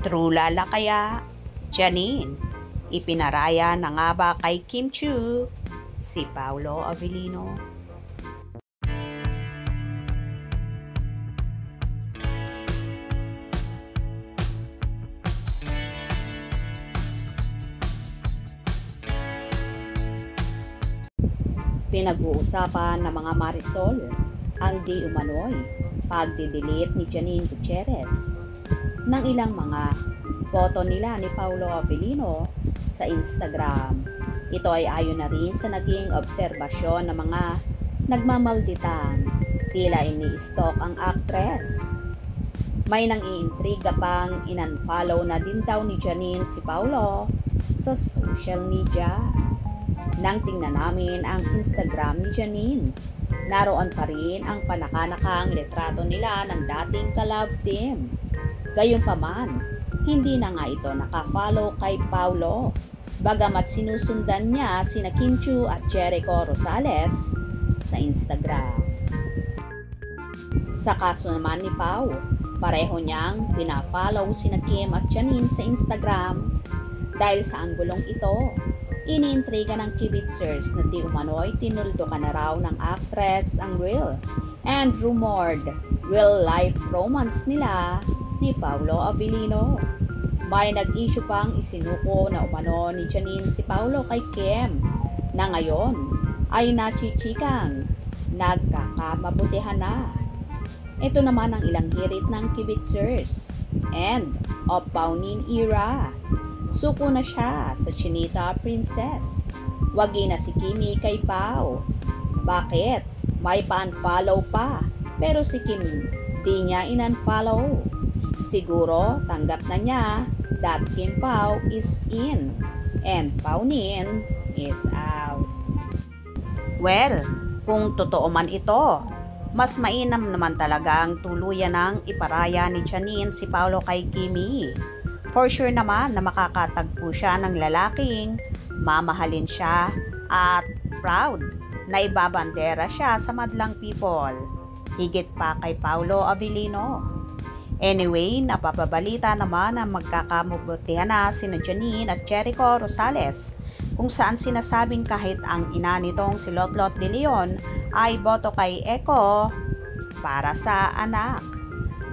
True lala kaya? Janine, ipinaraya na nga ba kay Kim Chiu si Paolo Avellino? Pinag-uusapan ng mga Marisol ang di umano'y pagdidelete ni Janine Gutierrez ng ilang mga foto nila ni Paolo Avellino sa Instagram. Ito ay ayon na rin sa naging obserbasyon ng mga nagmamalditan. Tila ini-stalk ang actress. May nang-iintriga pang in-unfollow na din daw ni Janine si Paolo sa social media. Nang tingnan namin ang Instagram ni Janine, naroon pa rin ang panakanakang litrato nila ng dating ka-love team. Gayunpaman, hindi na nga ito nakafollow kay Paolo, bagamat sinusundan niya sina Kim Chiu at Jericho Rosales sa Instagram. Sa kaso naman ni Pao, pareho niyang pinafollow sina Kim at Janine sa Instagram. Dahil sa anggulong ito, iniintriga ng kibitzers na di umano'y tinuldo ka na raw ng actress ang real and rumored real-life romance nila ni Paolo Avellino. May nag-issue pang isinuko na umano ni Janine si Paolo kay Kim na ngayon ay nachichikang nagkakamabutihan na. Ito naman ang ilang hirit ng kibitzers. End of Paunin era. Suko na siya sa Chinita Princess. Wagi na si Kimi kay Pao. Bakit? May pa-unfollow pa. Pero si Kim di niya in-unfollow. Siguro tanggap na niya that Kim Pao is in and Paunin is out. Well, kung totoo man ito, mas mainam naman talagang tuluyan ng iparaya ni Janine si Paolo kay Kimi. For sure naman na makakatagpo siya ng lalaking mamahalin siya at proud na ibabandera siya sa madlang people. Higit pa kay Paolo Avellino. Anyway, napapabalita naman na magkakamabutihan na sina Janine at Jericho Rosales, kung saan sinasabing kahit ang ina nitong si Lotlot de Leon ay boto kay Eco para sa anak.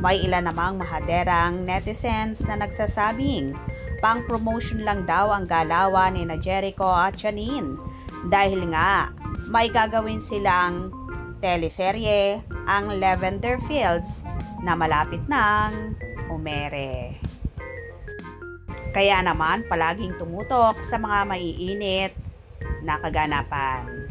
May ilan namang mahaderang netizens na nagsasabing pang-promotion lang daw ang galawan ni Jericho at Janine dahil nga may gagawin silang teleserye ang Lavender Fields na malapit nang umere. Kaya naman palaging tumutok sa mga maiinit na kaganapan.